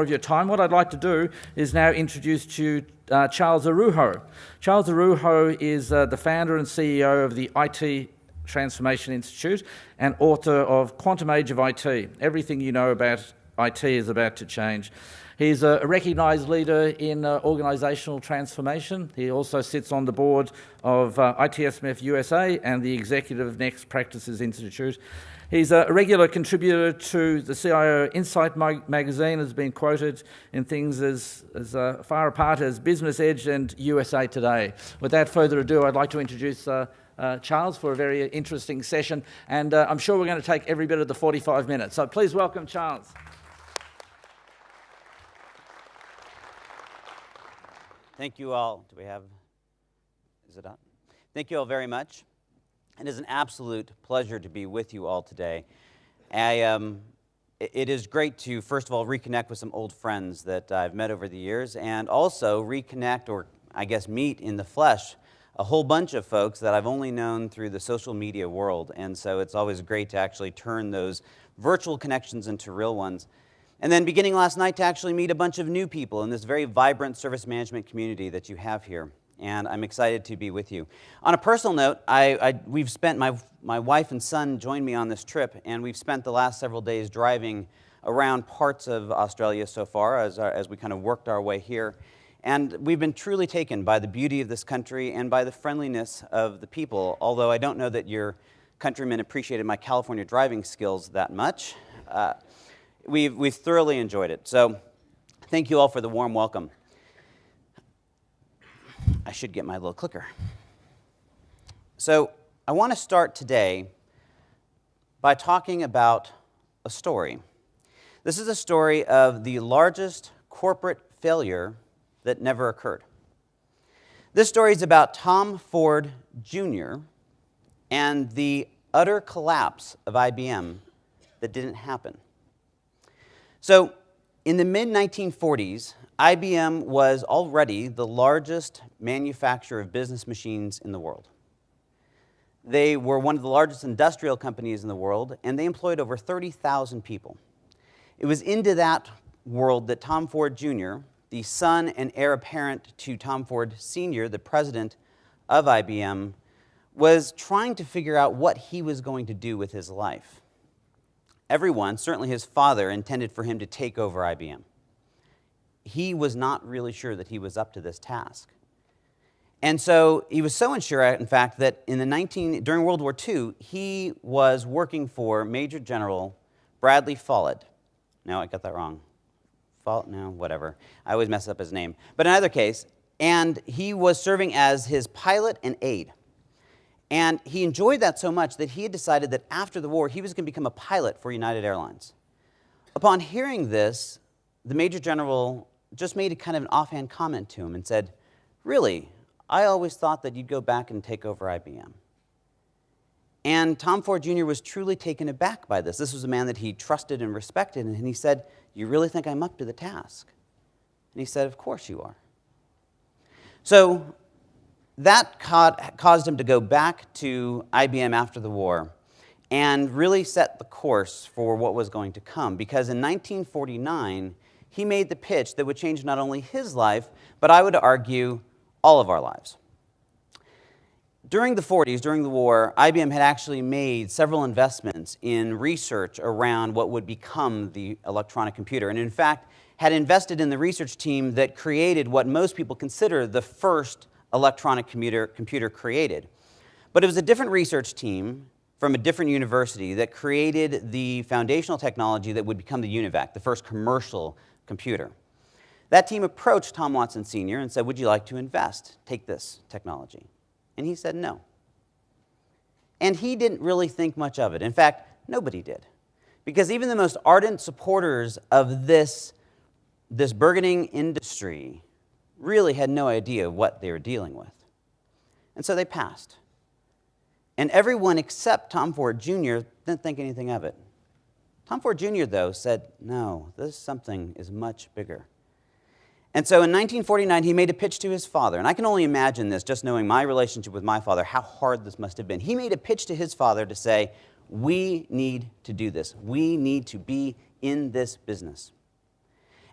of your time. What I'd like to do is now introduce to you Charles Araujo. Charles Araujo is the founder and CEO of the IT Transformation Institute and author of Quantum Age of IT. Everything you know about IT is about to change. He's a recognised leader in organisational transformation. He also sits on the board of ITSMF USA and the executive of Next Practices Institute. He's a regular contributor to the CIO Insight magazine, has been quoted in things as far apart as Business Edge and USA Today. Without further ado, I'd like to introduce Charles for a very interesting session, and I'm sure we're going to take every bit of the 45 minutes. So please welcome Charles. Thank you all. Is it on? Thank you all very much. It is an absolute pleasure to be with you all today. It is great to, first of all, reconnect with some old friends that I've met over the years, and also reconnect, or I guess meet in the flesh, a whole bunch of folks that I've only known through the social media world. And so it's always great to actually turn those virtual connections into real ones. And then beginning last night to actually meet a bunch of new people in this very vibrant service management community that you have here. And I'm excited to be with you. On a personal note, we've spent, my wife and son joined me on this trip, and we've spent the last several days driving around parts of Australia so far as we kind of worked our way here. And we've been truly taken by the beauty of this country and by the friendliness of the people, although I don't know that your countrymen appreciated my California driving skills that much. We've thoroughly enjoyed it. So thank you all for the warm welcome. I should get my little clicker. So I want to start today by talking about a story. This is a story of the largest corporate failure that never occurred. This story is about Tom Ford Jr. and the utter collapse of IBM that didn't happen. So, in the mid-1940s, IBM was already the largest manufacturer of business machines in the world. They were one of the largest industrial companies in the world, and they employed over 30,000 people. It was into that world that Tom Ford Jr., the son and heir apparent to Tom Ford Sr., the president of IBM, was trying to figure out what he was going to do with his life. Everyone, certainly his father, intended for him to take over IBM. He was not really sure that he was up to this task. And so he was so unsure, in fact, that during World War II, he was working for Major General Bradley Follett. No, I got that wrong. No, whatever. I always mess up his name. But in either case, and he was serving as his pilot and aide. And he enjoyed that so much that he had decided that after the war, he was going to become a pilot for United Airlines. Upon hearing this, the Major General just made a kind of an offhand comment to him and said, "Really, I always thought that you'd go back and take over IBM." And Tom Ford Jr. was truly taken aback by this. This was a man that he trusted and respected, and he said, "You really think I'm up to the task?" And he said, "Of course you are." So that caused him to go back to IBM after the war and really set the course for what was going to come. Because in 1949, he made the pitch that would change not only his life, but I would argue all of our lives. During the 40s, during the war, IBM had actually made several investments in research around what would become the electronic computer. And in fact, had invested in the research team that created what most people consider the first electronic computer created. But it was a different research team from a different university that created the foundational technology that would become the UNIVAC, the first commercial computer. That team approached Tom Watson Sr. and said, "Would you like to take this technology?" And he said no. And he didn't really think much of it. In fact, nobody did. Because even the most ardent supporters of this burgeoning industry really had no idea what they were dealing with. And so they passed. And everyone except Tom Ford Jr. didn't think anything of it. Tom Ford Jr., though, said, "No, this something is much bigger." And so in 1949, he made a pitch to his father. And I can only imagine this, just knowing my relationship with my father, how hard this must have been. He made a pitch to his father to say, "We need to do this. We need to be in this business."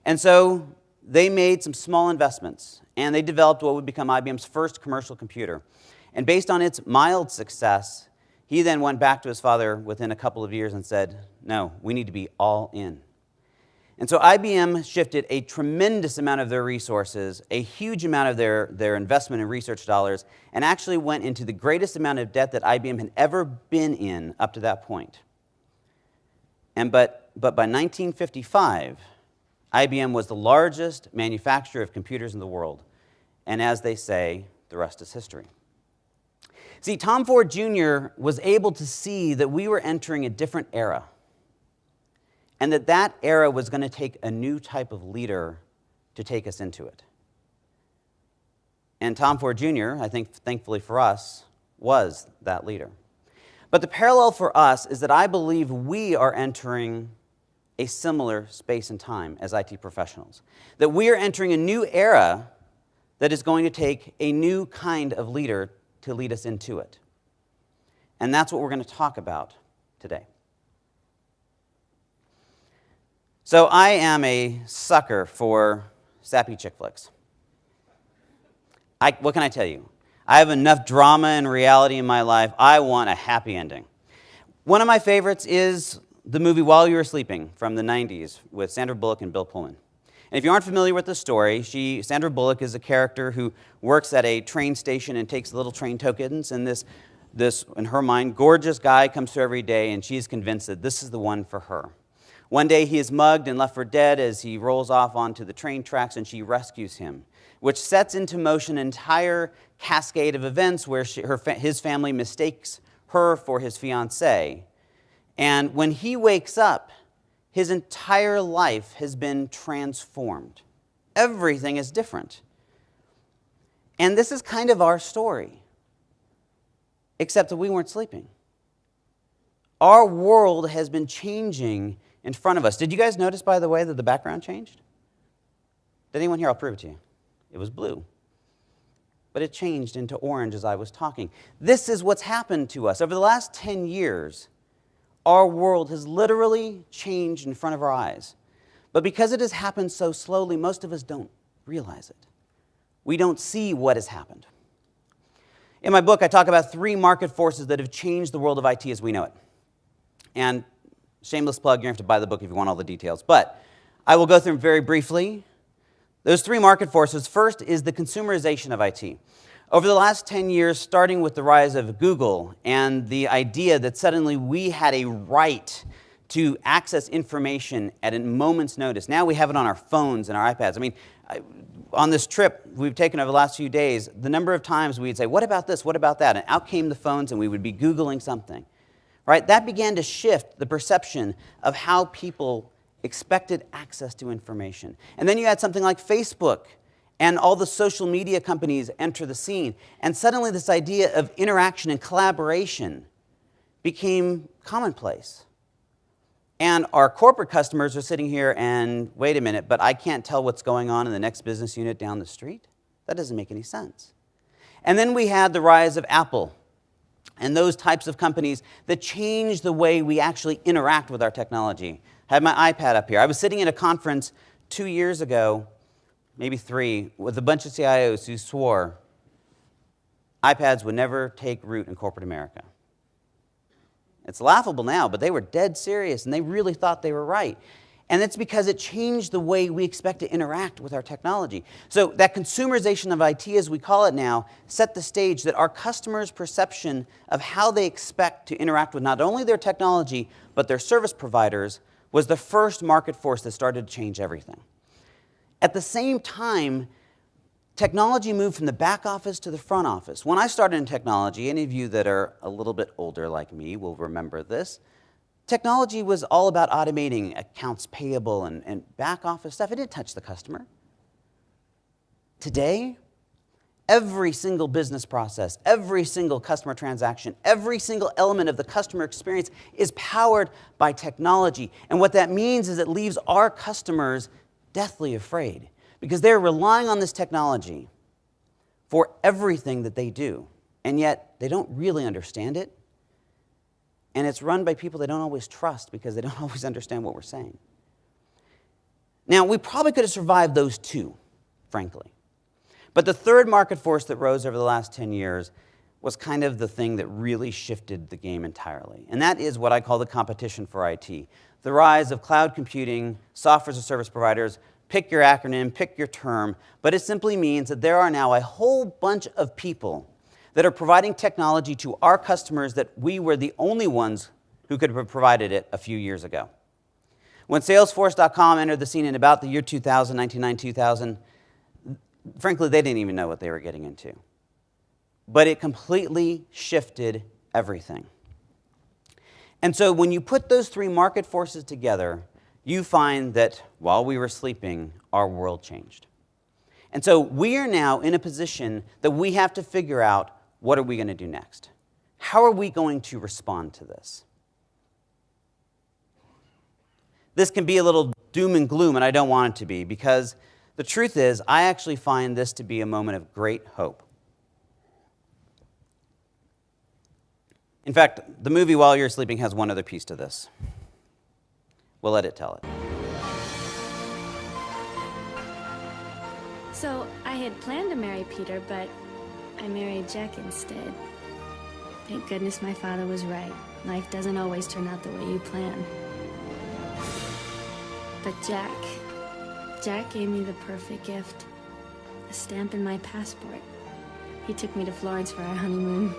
And so they made some small investments, and they developed what would become IBM's first commercial computer. And based on its mild success, he then went back to his father within a couple of years and said, no, we need to be all in. And so IBM shifted a tremendous amount of their resources, a huge amount of their investment in research dollars, and actually went into the greatest amount of debt that IBM had ever been in up to that point. But by 1955, IBM was the largest manufacturer of computers in the world. And as they say, the rest is history. See, Tom Ford Jr. was able to see that we were entering a different era, and that era was going to take a new type of leader to take us into it. And Tom Ford Jr., I think, thankfully for us, was that leader. But the parallel for us is that I believe we are entering a similar space and time as IT professionals. That we are entering a new era that is going to take a new kind of leader to lead us into it. And that's what we're going to talk about today. So I am a sucker for sappy chick flicks. What can I tell you? I have enough drama and reality in my life. I want a happy ending. One of my favorites is the movie While You Were Sleeping from the 90s with Sandra Bullock and Bill Pullman. And if you aren't familiar with the story, Sandra Bullock is a character who works at a train station and takes little train tokens, and this, in her mind, gorgeous guy comes to her every day, and she's convinced that this is the one for her. One day he is mugged and left for dead as he rolls off onto the train tracks, and she rescues him, which sets into motion an entire cascade of events where his family mistakes her for his fiancée. And when he wakes up, his entire life has been transformed. Everything is different. And this is kind of our story, except that we weren't sleeping. Our world has been changing in front of us. Did you guys notice, by the way, that the background changed? Did anyone here? I'll prove it to you. It was blue. But it changed into orange as I was talking. This is what's happened to us. Over the last 10 years, our world has literally changed in front of our eyes. But because it has happened so slowly, most of us don't realize it. We don't see what has happened. In my book, I talk about 3 market forces that have changed the world of IT as we know it. And shameless plug, you have to buy the book if you want all the details. But I will go through them very briefly. Those 3 market forces. First is the consumerization of IT. Over the last 10 years, starting with the rise of Google and the idea that suddenly we had a right to access information at a moment's notice. Now we have it on our phones and our iPads. I mean, on this trip we've taken over the last few days, the number of times we'd say, what about this, what about that? And out came the phones and we would be Googling something. Right? That began to shift the perception of how people expected access to information. And then you had something like Facebook, and all the social media companies enter the scene. And suddenly this idea of interaction and collaboration became commonplace. And our corporate customers are sitting here and, wait a minute, but I can't tell what's going on in the next business unit down the street? That doesn't make any sense. And then we had the rise of Apple and those types of companies that change the way we actually interact with our technology. I have my iPad up here. I was sitting at a conference 2 years ago, maybe 3, with a bunch of CIOs who swore iPads would never take root in corporate America. It's laughable now, but they were dead serious, and they really thought they were right. And it's because it changed the way we expect to interact with our technology. So that consumerization of IT, as we call it now, set the stage that our customers' perception of how they expect to interact with not only their technology, but their service providers was the first market force that started to change everything. At the same time, technology moved from the back office to the front office. When I started in technology, any of you that are a little bit older like me will remember this, technology was all about automating accounts payable and back office stuff. It didn't touch the customer. Today, every single business process, every single customer transaction, every single element of the customer experience is powered by technology. And what that means is it leaves our customers deathly afraid because they're relying on this technology for everything that they do. And yet, they don't really understand it. And it's run by people they don't always trust because they don't always understand what we're saying. Now, we probably could have survived those two, frankly. But the third market force that rose over the last 10 years was kind of the thing that really shifted the game entirely. And that is what I call the competition for IT. The rise of cloud computing, software as a service providers, pick your acronym, pick your term, but it simply means that there are now a whole bunch of people that are providing technology to our customers that we were the only ones who could have provided it a few years ago. When Salesforce.com entered the scene in about the year 2000, 1999, 2000, frankly, they didn't even know what they were getting into. But it completely shifted everything. And so when you put those three market forces together, you find that while we were sleeping, our world changed. And so we are now in a position that we have to figure out, what are we going to do next? How are we going to respond to this? This can be a little doom and gloom, and I don't want it to be, because the truth is, I actually find this to be a moment of great hope. In fact, the movie While You're Sleeping has one other piece to this. We'll let it tell it. So, I had planned to marry Peter, but I married Jack instead. Thank goodness my father was right. Life doesn't always turn out the way you plan. But Jack gave me the perfect gift. A stamp in my passport. He took me to Florence for our honeymoon.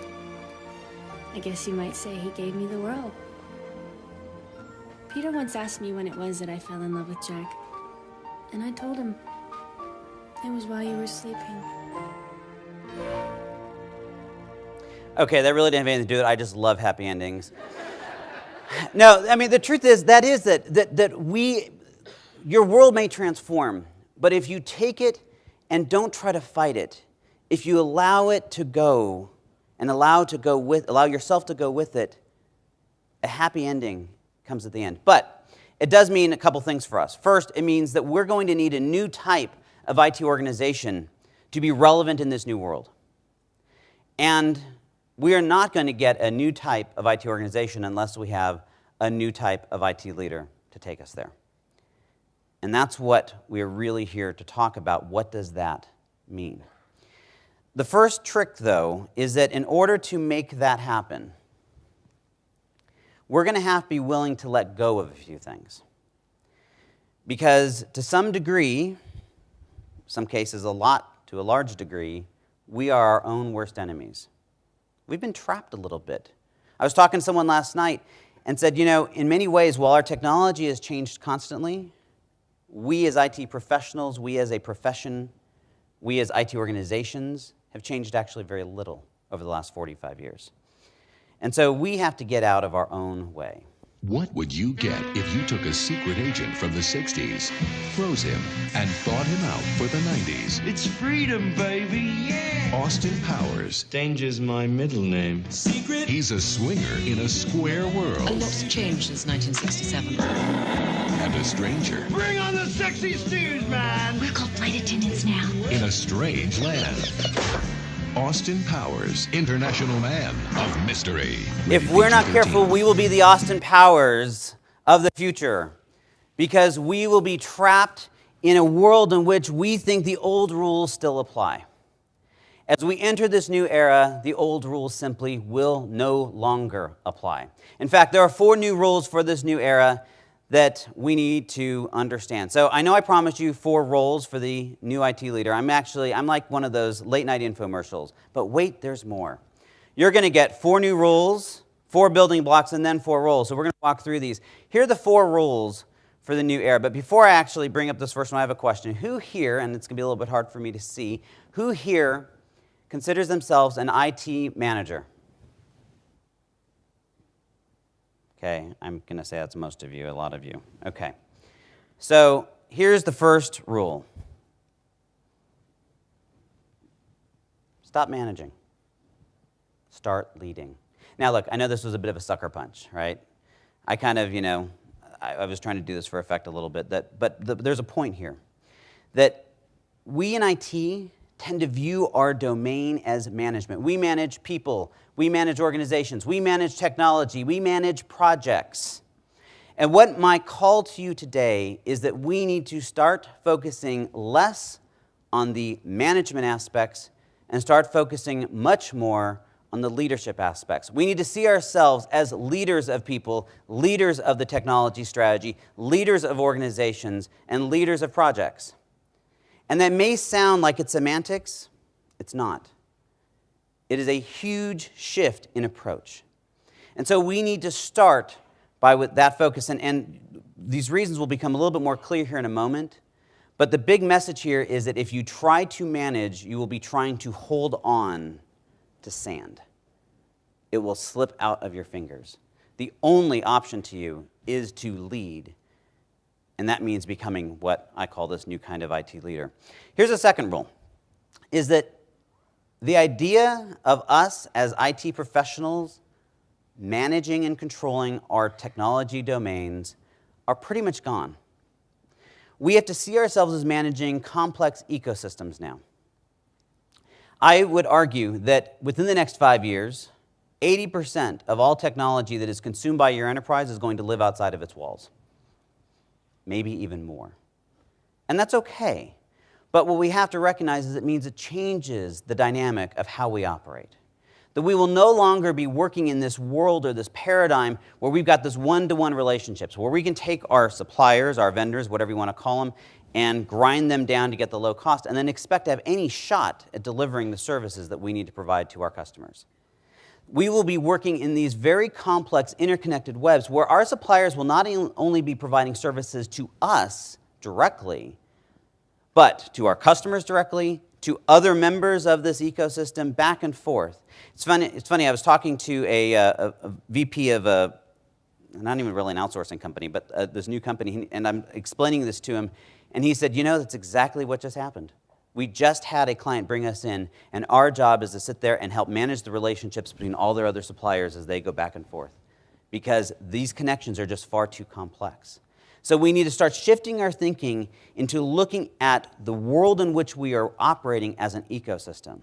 I guess you might say he gave me the world. Peter once asked me when it was that I fell in love with Jack. And I told him, it was while you were sleeping. Okay, that really didn't have anything to do with it. I just love happy endings. No, I mean, the truth is that your world may transform, but if you take it and don't try to fight it, if you allow it to go and allow yourself to go with it, a happy ending comes at the end. But it does mean a couple things for us. First, it means that we're going to need a new type of IT organization to be relevant in this new world. And we are not going to get a new type of IT organization unless we have a new type of IT leader to take us there. And that's what we're really here to talk about. What does that mean? The first trick, though, is that in order to make that happen, we're going to have to be willing to let go of a few things. Because to some degree, some cases to a large degree, we are our own worst enemies. We've been trapped a little bit. I was talking to someone last night and said, in many ways, while our technology has changed constantly, we as IT professionals, we as a profession, we as IT organizations have changed actually very little over the last 45 years. And so we have to get out of our own way. What would you get if you took a secret agent from the 60s, froze him, and thawed him out for the 90s? It's freedom, baby, yeah! Austin Powers. Danger's my middle name. Secret? He's a swinger in a square world. A lot's changed since 1967. And a stranger. Bring on the sexy stews, man! We're called flight attendants now. In a strange land. Austin Powers, International Man of Mystery. If we're not careful, we will be the Austin Powers of the future, because we will be trapped in a world in which we think the old rules still apply. As we enter this new era, the old rules simply will no longer apply. In fact, there are 4 new rules for this new era that we need to understand. So I know I promised you 4 roles for the new IT leader. I'm like one of those late night infomercials. But wait, there's more. You're going to get 4 new rules, 4 building blocks, and then 4 roles. So we're going to walk through these. Here are the 4 rules for the new era. But before I actually bring up this first one, I have a question. Who here, and it's going to be a little bit hard for me to see, who here considers themselves an IT manager? Okay, I'm going to say that's most of you, a lot of you. Okay, so here's the first rule. Stop managing. Start leading. Now look, I know this was a bit of a sucker punch, right? I kind of, I was trying to do this for effect a little bit, but there's a point here. That we in IT tend to view our domain as management. We manage people, we manage organizations, we manage technology, we manage projects. And what my call to you today is that we need to start focusing less on the management aspects and start focusing much more on the leadership aspects. We need to see ourselves as leaders of people, leaders of the technology strategy, leaders of organizations, and leaders of projects. And that may sound like it's semantics. It's not. It is a huge shift in approach. And so we need to start by with that focus. And these reasons will become a little bit more clear here in a moment. But the big message here is that if you try to manage, you will be trying to hold on to sand. It will slip out of your fingers. The only option to you is to lead. And that means becoming what I call this new kind of IT leader. Here's a second rule, is that the idea of us as IT professionals managing and controlling our technology domains are pretty much gone. We have to see ourselves as managing complex ecosystems now. I would argue that within the next 5 years, 80% of all technology that is consumed by your enterprise is going to live outside of its walls. Maybe even more. And that's okay. But what we have to recognize is it means it changes the dynamic of how we operate. That we will no longer be working in this world or this paradigm where we've got this one-to-one relationships, where we can take our suppliers, our vendors, whatever you want to call them, and grind them down to get the low cost, and then expect to have any shot at delivering the services that we need to provide to our customers. We will be working in these very complex interconnected webs where our suppliers will not only be providing services to us directly, but to our customers directly, to other members of this ecosystem, back and forth. It's funny, I was talking to a VP of not even really an outsourcing company, but this new company, and I'm explaining this to him, and he said, you know, that's exactly what just happened. We just had a client bring us in, and our job is to sit there and help manage the relationships between all their other suppliers as they go back and forth, because these connections are just far too complex. So we need to start shifting our thinking into looking at the world in which we are operating as an ecosystem.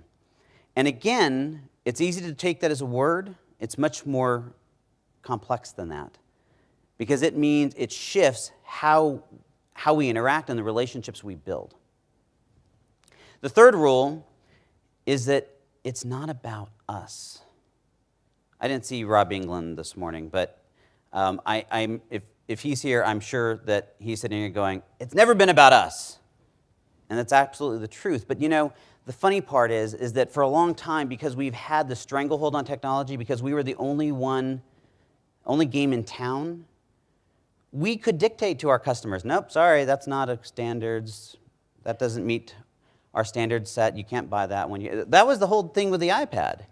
And again, it's easy to take that as a word. It's much more complex than that, because it means it shifts how we interact and the relationships we build. The third rule is that it's not about us. I didn't see Rob England this morning, but if he's here, I'm sure that he's sitting here going, it's never been about us. And that's absolutely the truth. But you know, the funny part is that for a long time, because we've had the stranglehold on technology, because we were the only game in town, we could dictate to our customers, nope, sorry, that's not a standards, that doesn't meet our standard set, you can't buy that one. That was the whole thing with the iPad,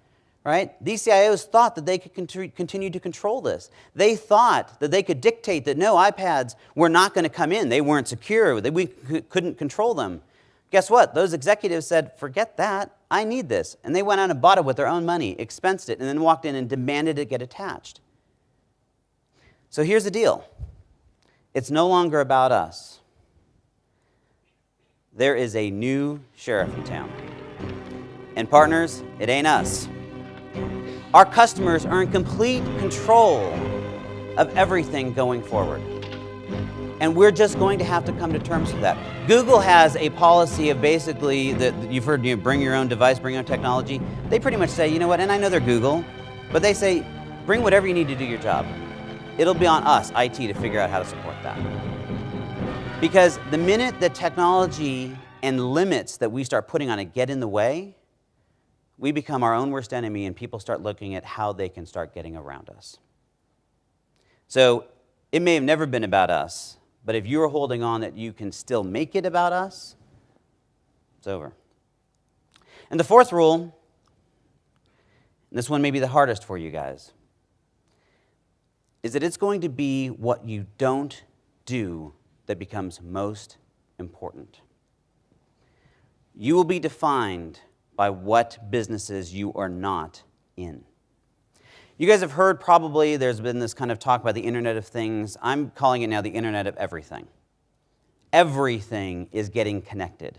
right? These CIOs thought that they could continue to control this. They thought that they could dictate that no, iPads were not going to come in. They weren't secure. We couldn't control them. Guess what? Those executives said, forget that. I need this. And they went out and bought it with their own money, expensed it, and then walked in and demanded it get attached. So here's the deal. It's no longer about us. There is a new sheriff in town. And partners, it ain't us. Our customers are in complete control of everything going forward. And we're just going to have to come to terms with that. Google has a policy of basically, that you've heard, bring your own device, bring your own technology. They pretty much say, you know what, and I know they're Google, but they say, bring whatever you need to do your job. It'll be on us, IT, to figure out how to support that. Because the minute that technology and limits that we start putting on it get in the way, we become our own worst enemy and people start looking at how they can start getting around us. So it may have never been about us, but if you're holding on that you can still make it about us, it's over. And the fourth rule, and this one may be the hardest for you guys, is that it's going to be what you don't do that becomes most important. You will be defined by what businesses you are not in. You guys have heard probably there's been this kind of talk about the Internet of Things. I'm calling it now the Internet of Everything. Everything is getting connected.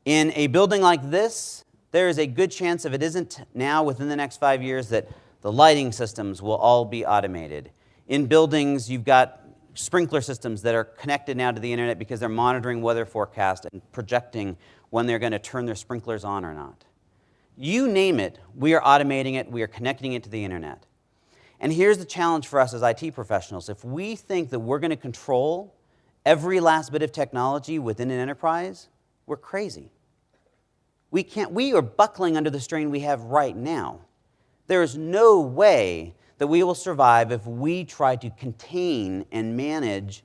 In a building like this, there is a good chance, if it isn't now within the next 5 years, that the lighting systems will all be automated. In buildings, you've got sprinkler systems that are connected now to the internet because they're monitoring weather forecast and projecting when they're going to turn their sprinklers on or not. You name it, we are automating it, we are connecting it to the internet. And here's the challenge for us as IT professionals. If we think that we're going to control every last bit of technology within an enterprise, we're crazy. We can't. We are buckling under the strain we have right now. There is no way that we will survive if we try to contain and manage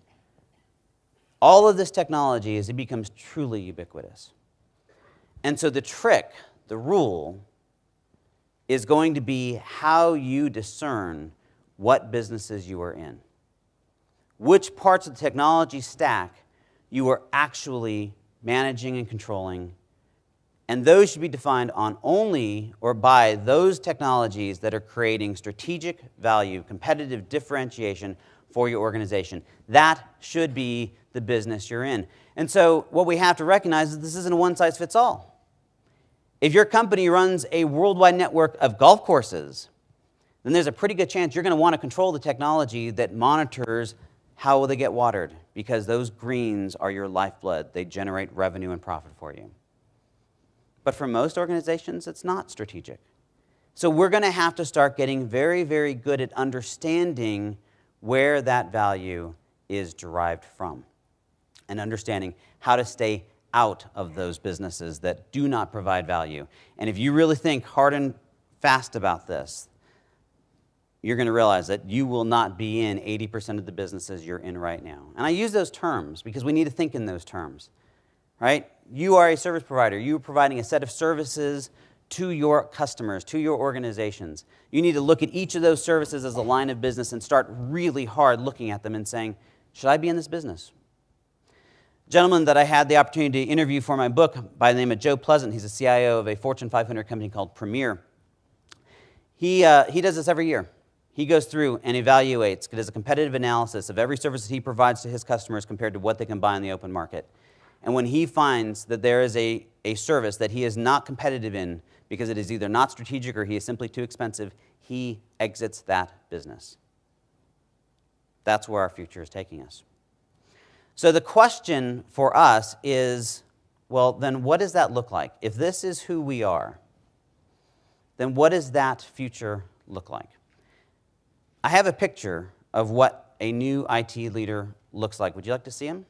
all of this technology as it becomes truly ubiquitous. And so the trick, the rule, is going to be how you discern what businesses you are in. Which parts of the technology stack you are actually managing and controlling. And those should be defined on only or by those technologies that are creating strategic value, competitive differentiation for your organization. That should be the business you're in. And so what we have to recognize is this isn't a one-size-fits-all. If your company runs a worldwide network of golf courses, then there's a pretty good chance you're going to want to control the technology that monitors how will they get watered, because those greens are your lifeblood. They generate revenue and profit for you. But for most organizations, it's not strategic. So we're going to have to start getting very, very good at understanding where that value is derived from and understanding how to stay out of those businesses that do not provide value. And if you really think hard and fast about this, you're going to realize that you will not be in 80% of the businesses you're in right now. And I use those terms because we need to think in those terms, right? You are a service provider. You are providing a set of services to your customers, to your organizations. You need to look at each of those services as a line of business and start really hard looking at them and saying, should I be in this business? A gentleman that I had the opportunity to interview for my book by the name of Joe Pleasant, he's a CIO of a Fortune 500 company called Premier. He does this every year. He goes through and evaluates, does a competitive analysis of every service that he provides to his customers compared to what they can buy in the open market. And when he finds that there is a service that he is not competitive in because it is either not strategic or he is simply too expensive, he exits that business. That's where our future is taking us. So the question for us is, well, then what does that look like? If this is who we are, then what does that future look like? I have a picture of what a new IT leader looks like. Would you like to see him?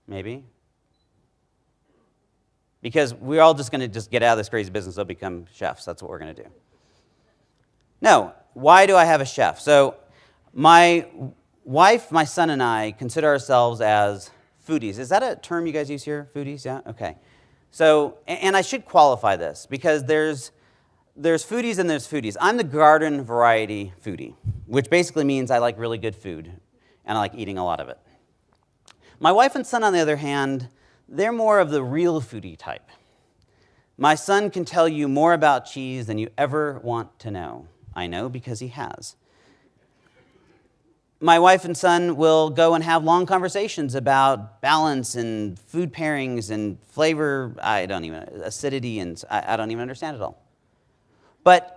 Maybe? Because we're all just going to get out of this crazy business and become chefs. That's what we're going to do. No. Why do I have a chef? So my wife, my son, and I consider ourselves as foodies. Is that a term you guys use here? Foodies? Yeah? Okay. So, and I should qualify this because there's foodies and there's foodies. I'm the garden variety foodie, which basically means I like really good food and I like eating a lot of it. My wife and son, on the other hand, they're more of the real foodie type. My son can tell you more about cheese than you ever want to know. I know because he has. My wife and son will go and have long conversations about balance and food pairings and flavor, acidity, and I don't even understand it all. But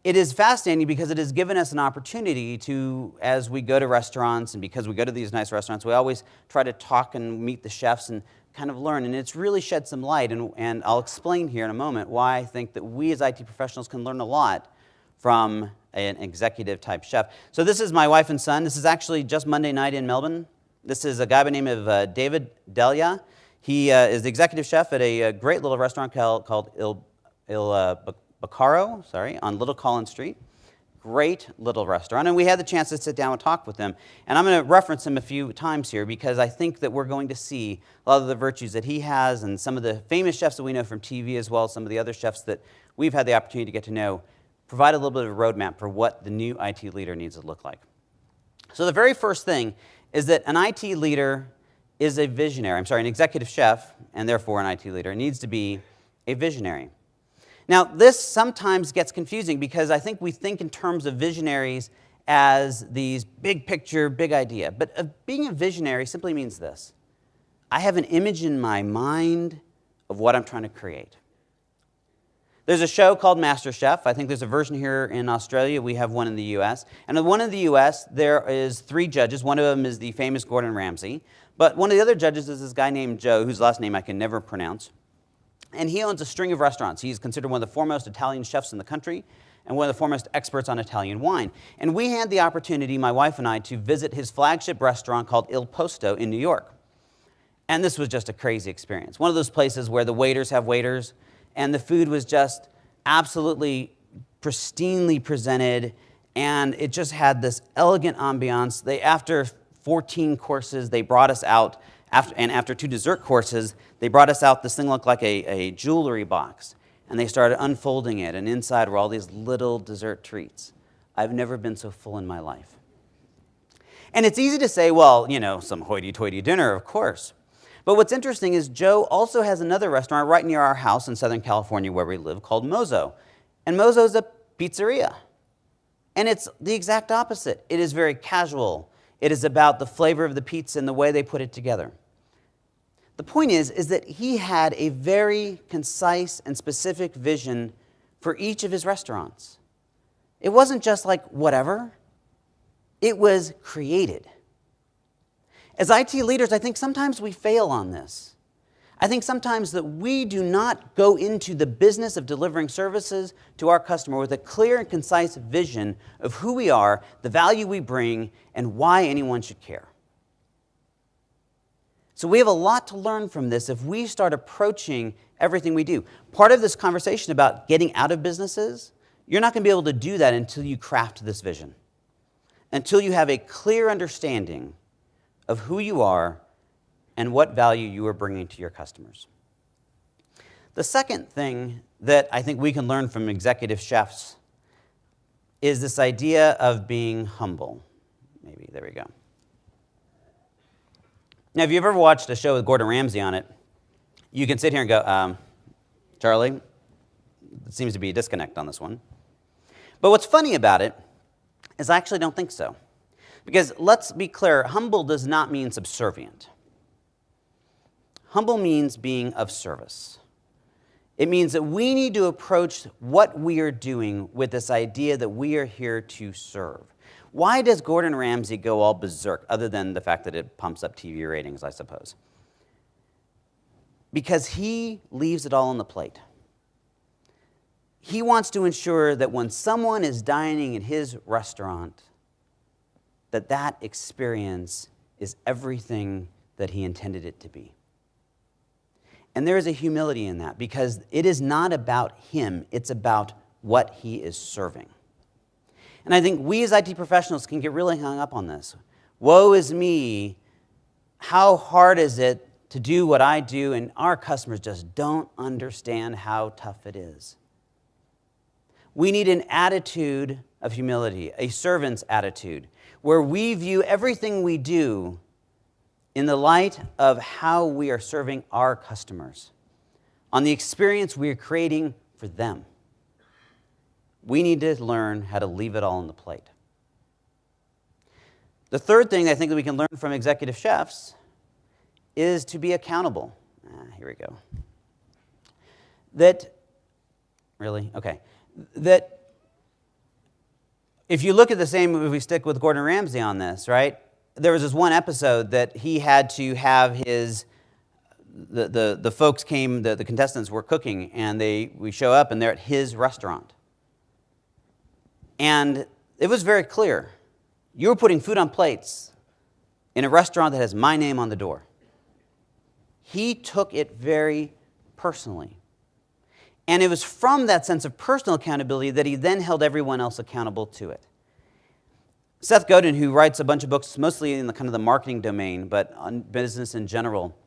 it is fascinating because it has given us an opportunity to, as we go to restaurants, and because we go to these nice restaurants, we always try to talk and meet the chefs and kind of learn. And it's really shed some light, and I'll explain here in a moment why I think that we as IT professionals can learn a lot from an executive-type chef. So this is my wife and son. This is actually just Monday night in Melbourne. This is a guy by the name of David Delia. He is the executive chef at a great little restaurant called Il Bacaro, on Little Collins Street. Great little restaurant. And we had the chance to sit down and talk with him. And I'm going to reference him a few times here because I think that we're going to see a lot of the virtues that he has and some of the famous chefs that we know from TV as well as some of the other chefs that we've had the opportunity to get to know provide a little bit of a roadmap for what the new IT leader needs to look like. So the very first thing is that an IT leader is a visionary. An executive chef, and therefore an IT leader, needs to be a visionary. Now, this sometimes gets confusing because I think we think in terms of visionaries as these big picture, big idea. But being a visionary simply means this. I have an image in my mind of what I'm trying to create. There's a show called MasterChef. I think there's a version here in Australia. We have one in the U.S. And the one in the U.S., there is 3 judges. One of them is the famous Gordon Ramsay. But one of the other judges is this guy named Joe, whose last name I can never pronounce. And he owns a string of restaurants. He's considered one of the foremost Italian chefs in the country and one of the foremost experts on Italian wine. And we had the opportunity, my wife and I, to visit his flagship restaurant called Il Posto in New York. And this was just a crazy experience. One of those places where the waiters have waiters, and the food was just absolutely pristinely presented, and it just had this elegant ambiance. After 14 courses, they brought us out, after 2 dessert courses, they brought us out. This thing looked like a jewelry box, and they started unfolding it, and inside were all these little dessert treats. I've never been so full in my life. And it's easy to say, well, you know, some hoity-toity dinner, of course. But what's interesting is Joe also has another restaurant right near our house in Southern California where we live called Mozo. And Mozo is a pizzeria. And it's the exact opposite. It is very casual. It is about the flavor of the pizza and the way they put it together. The point is that he had a very concise and specific vision for each of his restaurants. It wasn't just like whatever. It was created. As IT leaders, I think sometimes we fail on this. I think sometimes that we do not go into the business of delivering services to our customer with a clear and concise vision of who we are, the value we bring, and why anyone should care. So we have a lot to learn from this if we start approaching everything we do. Part of this conversation about getting out of businesses, you're not going to be able to do that until you craft this vision, until you have a clear understanding of who you are and what value you are bringing to your customers. The second thing that I think we can learn from executive chefs is this idea of being humble. Maybe, there we go. Now, if you've ever watched a show with Gordon Ramsay on it, you can sit here and go, Charlie, there seems to be a disconnect on this one. But what's funny about it is I actually don't think so. Because let's be clear, humble does not mean subservient. Humble means being of service. It means that we need to approach what we are doing with this idea that we are here to serve. Why does Gordon Ramsay go all berserk, other than the fact that it pumps up TV ratings, I suppose? Because he leaves it all on the plate. He wants to ensure that when someone is dining in his restaurant, that experience is everything that he intended it to be. And there is a humility in that, because it is not about him, it's about what he is serving. And I think we as IT professionals can get really hung up on this. Woe is me, how hard is it to do what I do, and our customers just don't understand how tough it is. We need an attitude of humility, a servant's attitude, where we view everything we do in the light of how we are serving our customers, on the experience we are creating for them. We need to learn how to leave it all on the plate. The third thing I think that we can learn from executive chefs is to be accountable. Here we go. That if you look at the same, if we stick with Gordon Ramsay on this, right? There was this one episode that he had to have the folks came, the contestants were cooking, and we show up and they're at his restaurant. And it was very clear. You were putting food on plates in a restaurant that has my name on the door. He took it very personally. And it was from that sense of personal accountability that he then held everyone else accountable to it. Seth Godin, who writes a bunch of books, mostly in the kind of the marketing domain, but on business in general,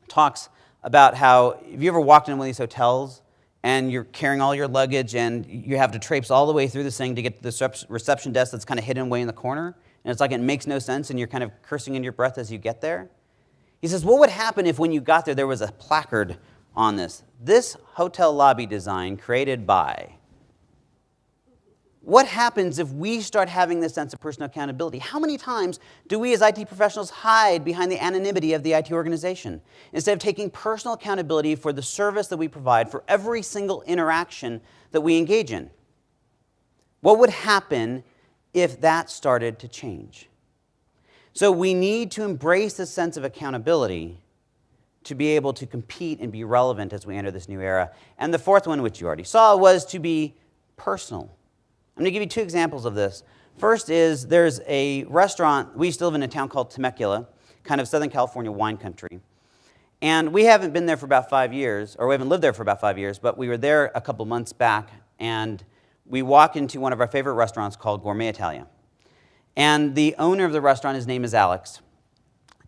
talks about how, have you ever walked in one of these hotels and you're carrying all your luggage and you have to traipse all the way through this thing to get to the reception desk that's kind of hidden away in the corner, and it's like it makes no sense and you're kind of cursing in your breath as you get there? He says, what would happen if when you got there was a placard on this hotel lobby design created by? What happens if we start having this sense of personal accountability? How many times do we as IT professionals hide behind the anonymity of the IT organization instead of taking personal accountability for the service that we provide for every single interaction that we engage in? What would happen if that started to change? So we need to embrace this sense of accountability to be able to compete and be relevant as we enter this new era. And the fourth one, which you already saw, was to be personal. I'm going to give you two examples of this. First is there's a restaurant. We used to live in a town called Temecula, kind of Southern California wine country. And we haven't been there for about 5 years, or we haven't lived there for about 5 years, but we were there a couple months back, and we walked into one of our favorite restaurants called Gourmet Italia. And the owner of the restaurant, his name is Alex,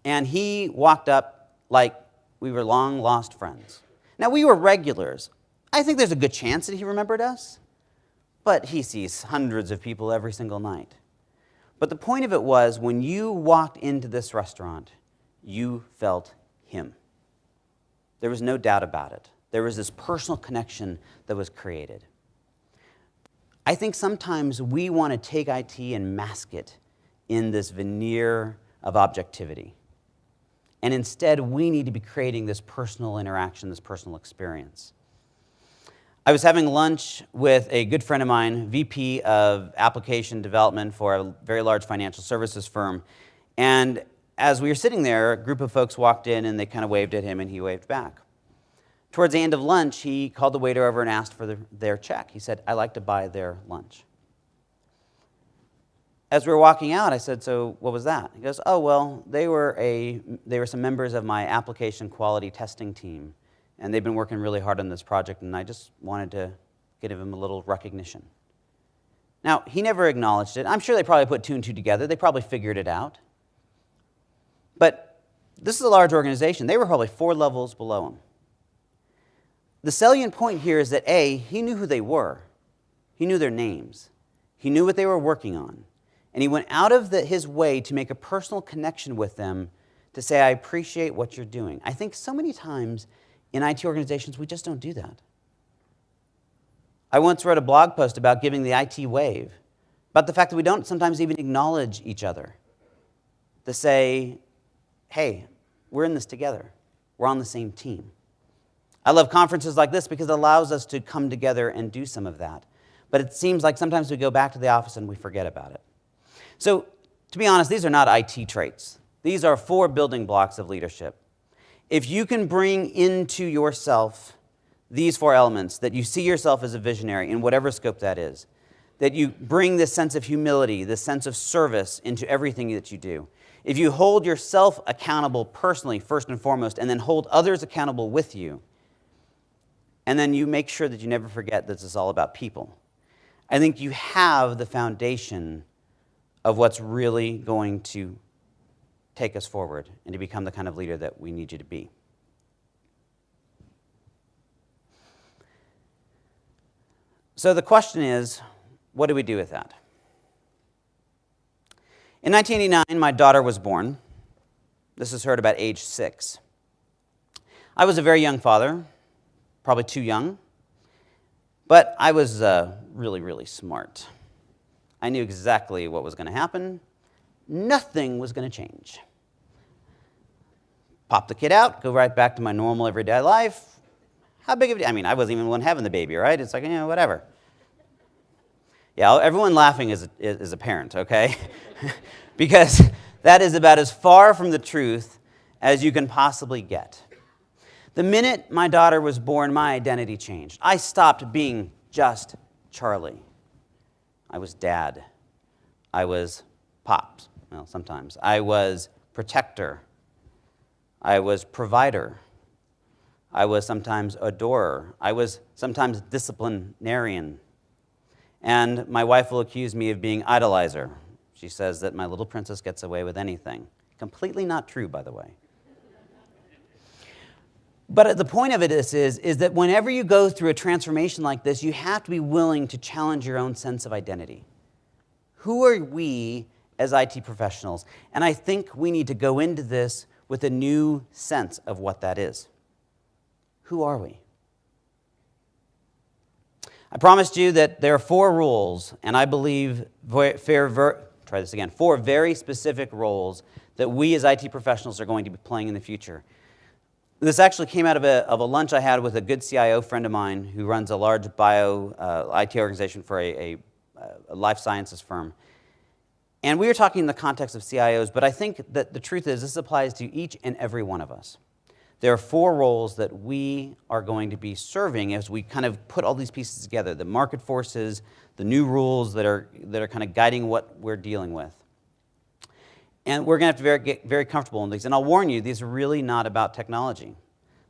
and he walked up like we were long-lost friends. Now, we were regulars. I think there's a good chance that he remembered us. But he sees hundreds of people every single night. But the point of it was, when you walked into this restaurant, you felt him. There was no doubt about it. There was this personal connection that was created. I think sometimes we want to take IT and mask it in this veneer of objectivity. And instead, we need to be creating this personal interaction, this personal experience. I was having lunch with a good friend of mine, VP of application development for a very large financial services firm. And as we were sitting there, a group of folks walked in and they kind of waved at him and he waved back. Towards the end of lunch, he called the waiter over and asked for their check. He said, "I'd like to buy their lunch." As we were walking out, I said, "So what was that?" He goes, "Oh, well, they were some members of my application quality testing team. And they've been working really hard on this project, and I just wanted to give him a little recognition." Now, he never acknowledged it. I'm sure they probably put two and two together. They probably figured it out. But this is a large organization. They were probably 4 levels below him. The salient point here is that, A, he knew who they were. He knew their names. He knew what they were working on. And he went out of his way to make a personal connection with them to say, "I appreciate what you're doing." I think so many times in IT organizations, we just don't do that. I once wrote a blog post about giving the IT wave, about the fact that we don't sometimes even acknowledge each other, to say, "Hey, we're in this together. We're on the same team." I love conferences like this because it allows us to come together and do some of that. But it seems like sometimes we go back to the office and we forget about it. So, to be honest, these are not IT traits. These are 4 building blocks of leadership. If you can bring into yourself these 4 elements, that you see yourself as a visionary in whatever scope that is, that you bring this sense of humility, this sense of service into everything that you do, if you hold yourself accountable personally, first and foremost, and then hold others accountable with you, and then you make sure that you never forget that this is all about people, I think you have the foundation of what's really going to take us forward and to become the kind of leader that we need you to be. So the question is, what do we do with that? In 1989, my daughter was born. This is heard about age 6. I was a very young father, probably too young, but I was really, really smart. I knew exactly what was going to happen. Nothing was going to change. Pop the kid out, go right back to my normal everyday life. How big of a deal? I mean, I wasn't even the one having the baby, right? It's like, whatever. Yeah, everyone laughing is a parent, okay? Because that is about as far from the truth as you can possibly get. The minute my daughter was born, my identity changed. I stopped being just Charlie. I was dad. I was pops. Well, sometimes. I was protector. I was provider. I was sometimes adorer. I was sometimes disciplinarian. And my wife will accuse me of being idolizer. She says that my little princess gets away with anything. Completely not true, by the way. But the point of it is that whenever you go through a transformation like this, you have to be willing to challenge your own sense of identity. Who are we as IT professionals? And I think we need to go into this with a new sense of what that is. Who are we? I promised you that there are 4 rules, and I believe 4 very specific roles that we as IT professionals are going to be playing in the future. This actually came out of a lunch I had with a good CIO friend of mine who runs a large IT organization for a life sciences firm. And we were talking in the context of CIOs, but I think that the truth is this applies to each and every one of us. There are 4 roles that we are going to be serving as we kind of put all these pieces together, the market forces, the new rules that are kind of guiding what we're dealing with. And we're going to have to get very comfortable in these. And I'll warn you, these are really not about technology.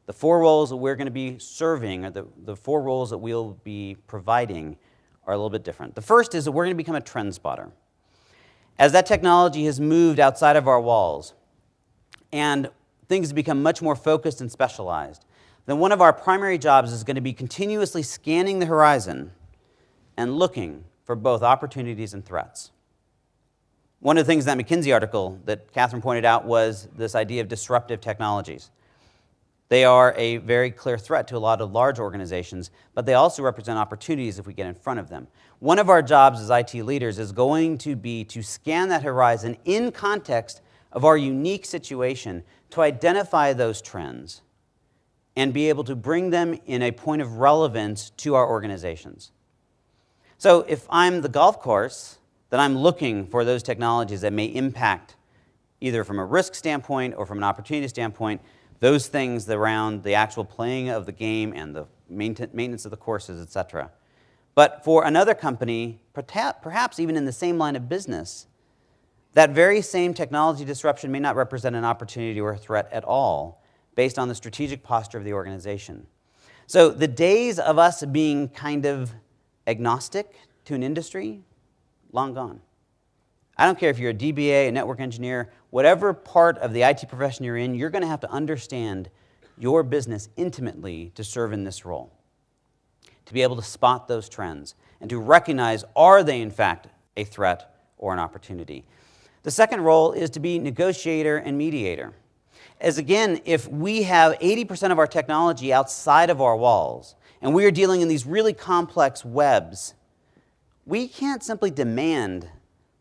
The 4 roles that we're going to be serving, or the 4 roles that we'll be providing, are a little bit different. The first is that we're going to become a trend spotter. As that technology has moved outside of our walls, and things have become much more focused and specialized, then one of our primary jobs is going to be continuously scanning the horizon and looking for both opportunities and threats. One of the things in that McKinsey article that Catherine pointed out was this idea of disruptive technologies. They are a very clear threat to a lot of large organizations, but they also represent opportunities if we get in front of them. One of our jobs as IT leaders is going to be to scan that horizon in context of our unique situation to identify those trends and be able to bring them in a point of relevance to our organizations. So if I'm the golf course, then I'm looking for those technologies that may impact, either from a risk standpoint or from an opportunity standpoint, those things around the actual playing of the game and the maintenance of the courses, etc. But for another company, perhaps even in the same line of business, that very same technology disruption may not represent an opportunity or a threat at all, based on the strategic posture of the organization. So the days of us being kind of agnostic to an industry, long gone. I don't care if you're a DBA, a network engineer, whatever part of the IT profession you're in, you're going to have to understand your business intimately to serve in this role, to be able to spot those trends and to recognize, are they in fact a threat or an opportunity? The second role is to be negotiator and mediator. As again, if we have 80% of our technology outside of our walls and we are dealing in these really complex webs, we can't simply demand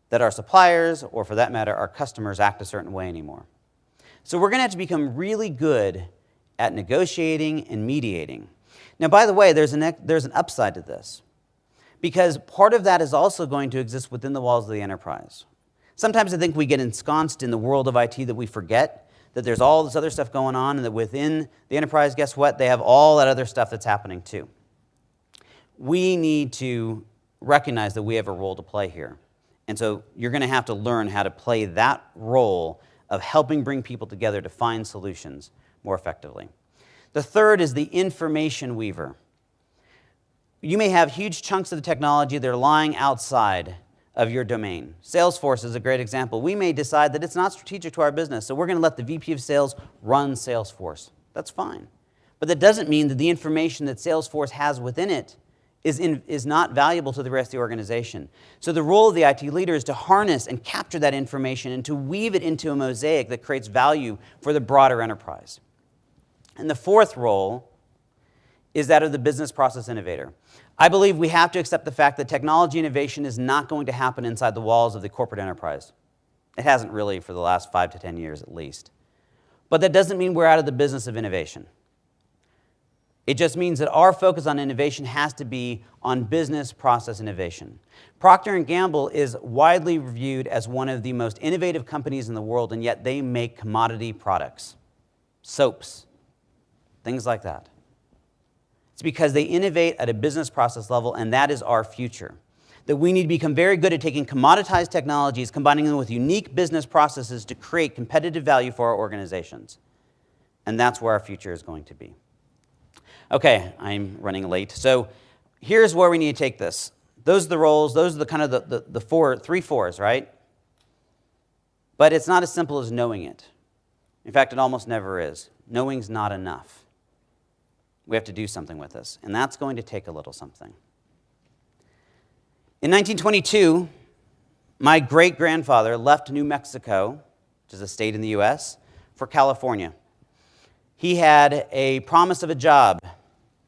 that our suppliers, or for that matter, our customers, act a certain way anymore. So we're going to have to become really good at negotiating and mediating. Now, by the way, there's an upside to this, because part of that is also going to exist within the walls of the enterprise. Sometimes I think we get ensconced in the world of IT that we forget that there's all this other stuff going on, and that within the enterprise, guess what? They have all that other stuff that's happening too. We need to recognize that we have a role to play here. And so you're going to have to learn how to play that role of helping bring people together to find solutions more effectively. The third is the information weaver. You may have huge chunks of the technology that are lying outside of your domain. Salesforce is a great example. We may decide that it's not strategic to our business, so we're going to let the VP of Sales run Salesforce. That's fine. But that doesn't mean that the information that Salesforce has within it is not valuable to the rest of the organization. So the role of the IT leader is to harness and capture that information and to weave it into a mosaic that creates value for the broader enterprise. And the fourth role is that of the business process innovator. I believe we have to accept the fact that technology innovation is not going to happen inside the walls of the corporate enterprise. It hasn't really for the last 5 to 10 years at least. But that doesn't mean we're out of the business of innovation. It just means that our focus on innovation has to be on business process innovation. Procter & Gamble is widely viewed as one of the most innovative companies in the world, and yet they make commodity products, soaps, things like that. It's because they innovate at a business process level, and that is our future. That we need to become very good at taking commoditized technologies, combining them with unique business processes to create competitive value for our organizations. And that's where our future is going to be. Okay, I'm running late. So here's where we need to take this. Those are the roles. Those are the kind of the three fours, right? But it's not as simple as knowing it. In fact, it almost never is. Knowing's not enough. We have to do something with this, and that's going to take a little something. In 1922, my great-grandfather left New Mexico, which is a state in the U.S., for California. He had a promise of a job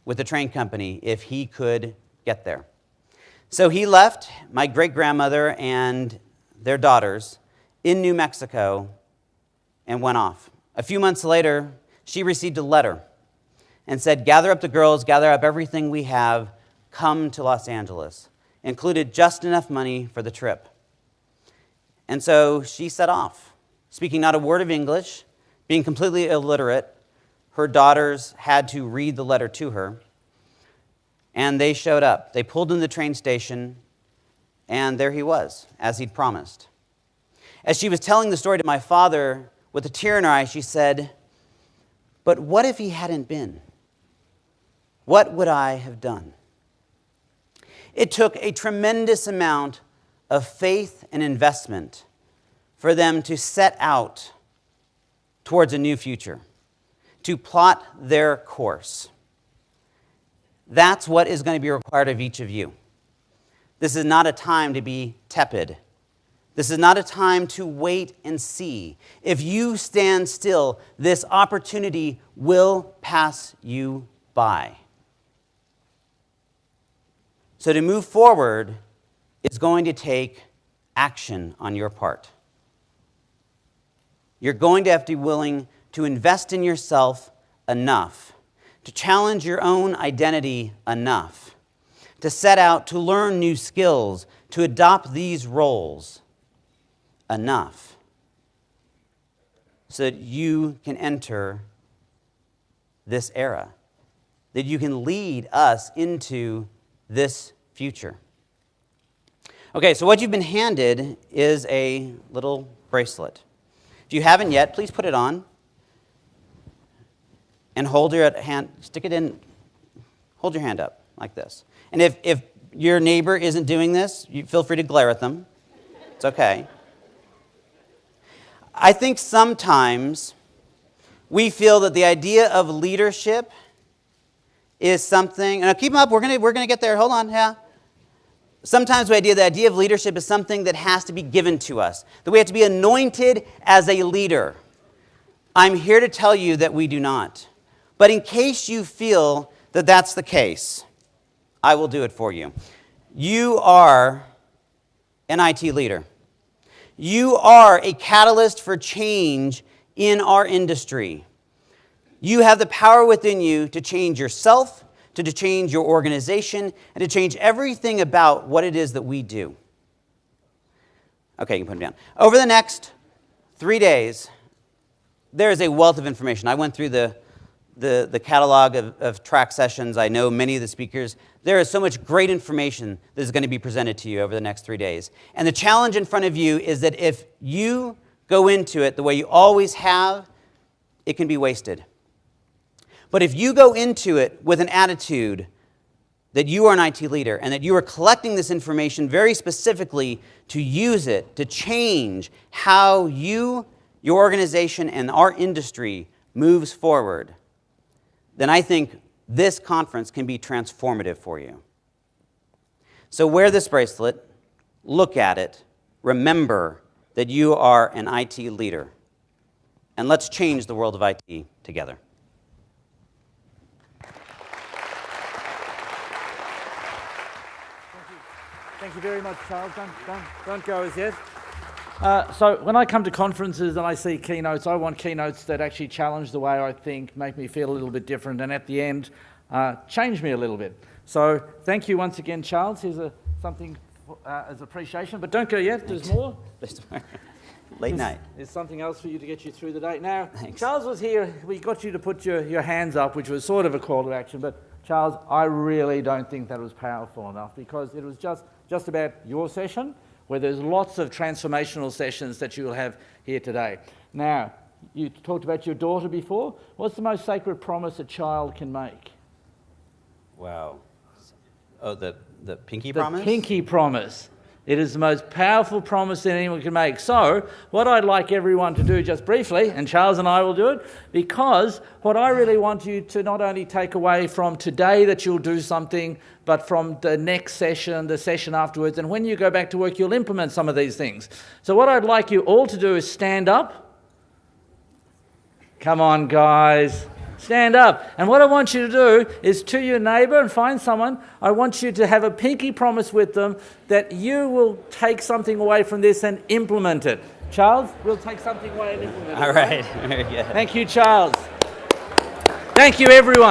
with the train company if he could get there. So he left my great-grandmother and their daughters in New Mexico and went off. A few months later, she received a letter and said, gather up the girls, gather up everything we have, come to Los Angeles. Included just enough money for the trip. And so she set off, speaking not a word of English, being completely illiterate. Her daughters had to read the letter to her. And they showed up. They pulled in the train station, and there he was, as he'd promised. As she was telling the story to my father, with a tear in her eye, she said, but what if he hadn't been? What would I have done? It took a tremendous amount of faith and investment for them to set out towards a new future, to plot their course. That's what is going to be required of each of you. This is not a time to be tepid. This is not a time to wait and see. If you stand still, this opportunity will pass you by. So to move forward is going to take action on your part. You're going to have to be willing to invest in yourself enough, to challenge your own identity enough, to set out to learn new skills, to adopt these roles enough, so that you can enter this era, that you can lead us into this future. Okay, so what you've been handed is a little bracelet. If you haven't yet, please put it on. And hold your hand, stick it in, hold your hand up like this. And if your neighbor isn't doing this, you feel free to glare at them. It's okay. I think sometimes we feel that the idea of leadership is something, and keep them up, we're gonna get there, hold on, yeah. Sometimes the idea of leadership is something that has to be given to us, that we have to be anointed as a leader. I'm here to tell you that we do not. But in case you feel that that's the case, I will do it for you. You are an IT leader. You are a catalyst for change in our industry. You have the power within you to change yourself, to change your organization, and to change everything about what it is that we do. Okay, you can put them down. Over the next 3 days, there is a wealth of information. I went through the catalog of track sessions. I know many of the speakers. There is so much great information that is going to be presented to you over the next 3 days. And the challenge in front of you is that if you go into it the way you always have, it can be wasted. But if you go into it with an attitude that you are an IT leader and that you are collecting this information very specifically to use it to change how you, your organization, and our industry moves forward, then I think this conference can be transformative for you. So wear this bracelet, look at it, remember that you are an IT leader, and let's change the world of IT together. Thank you very much, Charles. Don't go as yet. So when I come to conferences and I see keynotes, I want keynotes that actually challenge the way I think, make me feel a little bit different, and at the end, change me a little bit. So thank you once again, Charles. Here's something as appreciation, but don't go yet. There's more. Late night. There's something else for you to get you through the day. Now, Thanks. Charles was here. We got you to put your hands up, which was sort of a call to action, but Charles, I really don't think that was powerful enough, because it was just about your session, where there's lots of transformational sessions that you will have here today. Now, you talked about your daughter before. What's the most sacred promise a child can make? Wow. Oh, the pinky promise? The pinky promise. It is the most powerful promise that anyone can make. So, what I'd like everyone to do just briefly, and Charles and I will do it, because what I really want you to not only take away from today that you'll do something, but from the next session, the session afterwards, and when you go back to work, you'll implement some of these things. So what I'd like you all to do is stand up. Come on, guys. Stand up. And what I want you to do is to your neighbour and find someone, I want you to have a pinky promise with them that you will take something away from this and implement it. Charles, we'll take something away and implement it. All right. Very good. Thank you, Charles. Thank you, everyone.